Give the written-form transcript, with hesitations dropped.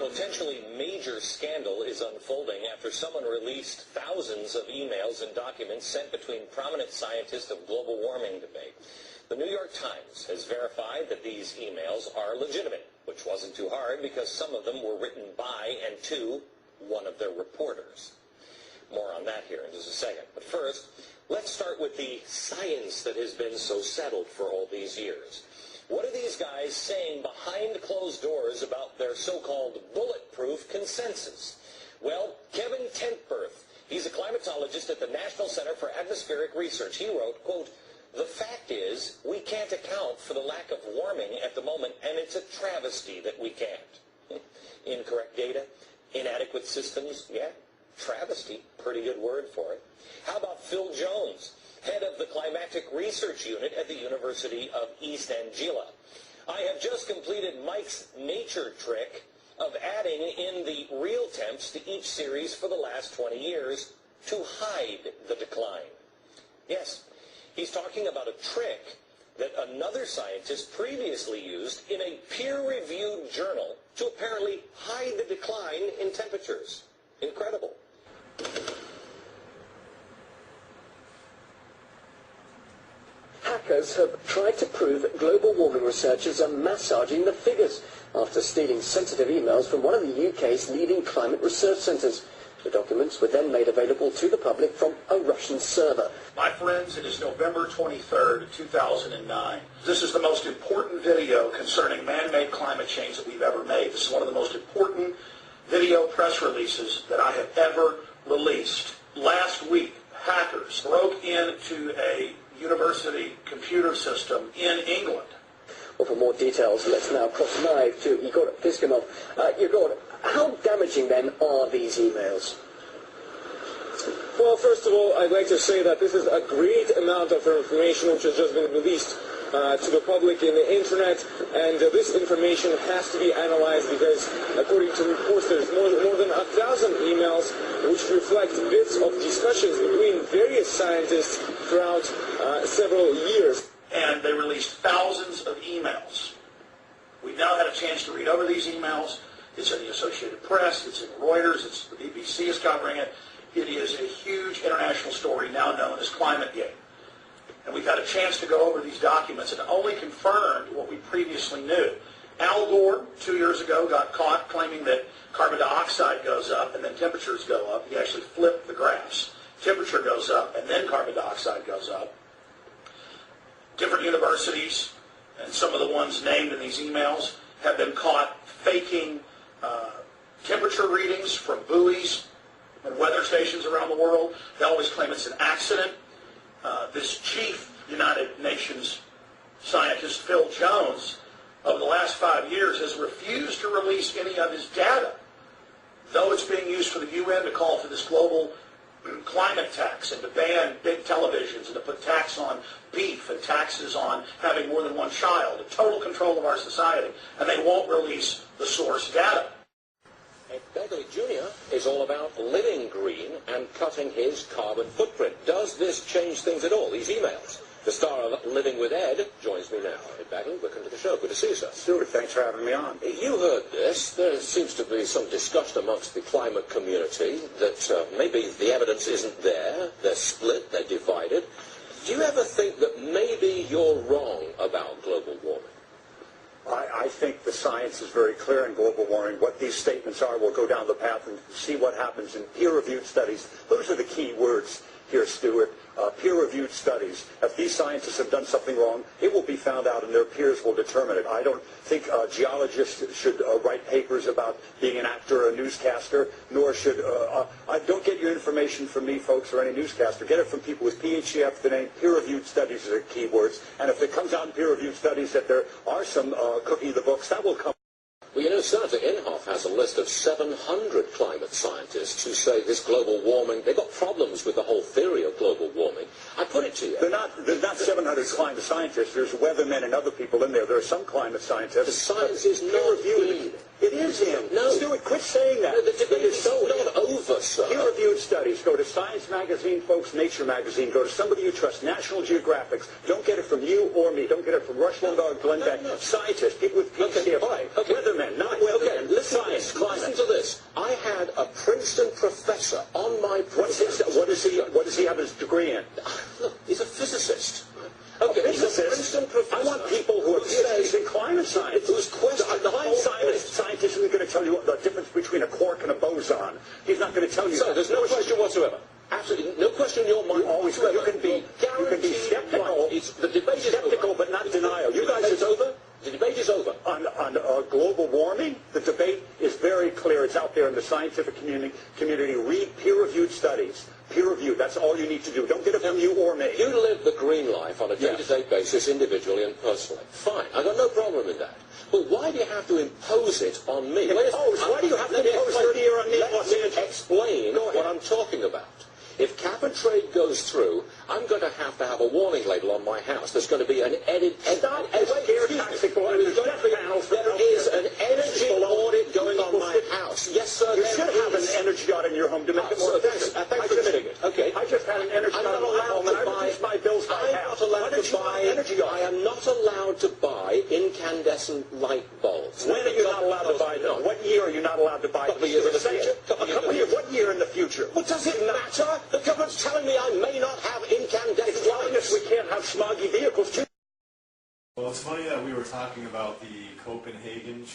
potentially major scandal is unfolding after someone released thousands of emails and documents sent between prominent scientists of global warming debate. The New York Times has verified that these emails are legitimate, which wasn't too hard because some of them were written by and to one of their reporters. More on that here in just a second. But first, let's start with the science that has been so settled for all these years. What are these guys saying behind closed doors about their so-called bulletproof consensus? Well, Kevin Tentberth, he's a climatologist at the National Center for Atmospheric Research. He wrote, quote, "The fact is, we can't account for the lack of warming at the moment, and it's a travesty that we can't." Incorrect data, inadequate systems, yeah, travesty, pretty good word for it. How about Phil Jones, head of the Climatic Research Unit at the University of East Anglia? "I have just completed Mike's nature trick of adding in the real temps to each series for the last 20 years to hide the decline." Yes, he's talking about a trick that another scientist previously used in a peer-reviewed journal to apparently hide the decline in temperatures. Incredible. Hackers have tried to prove that global warming researchers are massaging the figures after stealing sensitive emails from one of the UK's leading climate research centres. The documents were then made available to the public from a Russian server. My friends, it is November 23rd, 2009. This is the most important video concerning man-made climate change that we've ever made. This is one of the most important video press releases that I have ever released. Last week, hackers broke into a university computer system in England. Well, for more details, let's now cross live to Igor Piskunov. Igor, how damaging then are these emails? Well, first of all, I'd like to say that this is a great amount of information which has just been released to the public in the internet, and this information has to be analyzed because, according to reports, there's more than 1,000 emails which reflect bits of discussions between various scientists throughout several years. And they released thousands of emails. We've now had a chance to read over these emails. It's in the Associated Press, it's in Reuters, the BBC is covering it. It is a huge international story now known as ClimateGate. And we've had a chance to go over these documents and only confirmed what we previously knew. Al Gore, 2 years ago, got caught claiming that carbon dioxide goes up and then temperatures go up. He actually flipped the graphs. Temperature goes up and then carbon dioxide goes up. Different universities, and some of the ones named in these emails, have been caught faking temperature readings from buoys and weather stations around the world. They always claim it's an accident. This chief United Nations scientist, Phil Jones, over the last 5 years has refused to release any of his data, though it's being used for the UN to call for this global climate tax and to ban big televisions and to put tax on beef and taxes on having more than one child, total control of our society, and they won't release the source data. And Begley Jr. is all about living green and cutting his carbon footprint. Does this change things at all, these emails? The star of Living with Ed joins me now. Ed Begley, welcome to the show. Good to see you, sir. Stuart, thanks for having me on. You heard this. There seems to be some discussion amongst the climate community that maybe the evidence isn't there. They're split, they're divided. Do you ever think that maybe you're wrong about global warming? I think the science is very clear in global warming. What these statements are, we'll go down the path and see what happens in peer-reviewed studies. Those are the key words here, Stuart. Peer-reviewed studies. If these scientists have done something wrong, it will be found out and their peers will determine it. I don't think geologists should write papers about being an actor or a newscaster, nor should... don't get your information from me, folks, or any newscaster. Get it from people with PhD after the name. Peer-reviewed studies are the key words. And if it comes out in peer-reviewed studies that there are some cooking the books, that will come. Well, you know, Senator Inhofe has a list of 700 climate scientists who say this global warming, they've got problems with the whole theory of global warming. I put it to you. They're not 700 climate scientists. There's weathermen and other people in there. There are some climate scientists. The science is not in. It is in. No. Stuart, quit saying that. No, the debate is not over, sir. Peer-reviewed studies. Go to Science Magazine, folks, Nature Magazine. Go to somebody you trust, National Geographic. Don't get it from you or me. Don't get it from Rush Limbaugh or Glenn Beck. Scientists, people with PhD. Okay. Weathermen, not weathermen. Listen, science, climate. had a Princeton professor on my program. What does he have his degree in? Look, he's a physicist. Okay, He's a Princeton professor. I want people who are PhDs in climate science. Whose question The scientist isn't going to tell you the difference between a quark and a boson. He's not going to tell you. So there's no question whatsoever. Absolutely no question in your mind. You can be skeptical. The debate is skeptical, over. but not denial. You guys, it's over. The debate is over. On global warming, the debate is very clear. It's out there in the scientific community. Read peer-reviewed studies. Peer-reviewed. That's all you need to do. Don't get it from you or me. You live the green life on a day-to-day basis, individually and personally. Fine. I've got no problem in that. But why do you have to impose it on me? Why do you have to impose 30 year on me? Let me explain what I'm talking about. If cap and trade goes through, I'm going to have a warning label on my house. There's going to be an there is an energy audit going on my house. Yes, sir. You should have an energy audit in your home to make it more efficient. Thanks for admitting it. Okay. I just had an energy audit in my home, and I reduced my bills by half. I am not allowed to buy incandescent light bulbs. When are you not allowed to buy them? What year are you not allowed to buy them? A couple of years in the future. What year in the future? Well, does it matter? The government's telling me I may not have incandescent lights. We can't have smoggy vehicles too. Well, it's funny that we were talking about the Copenhagen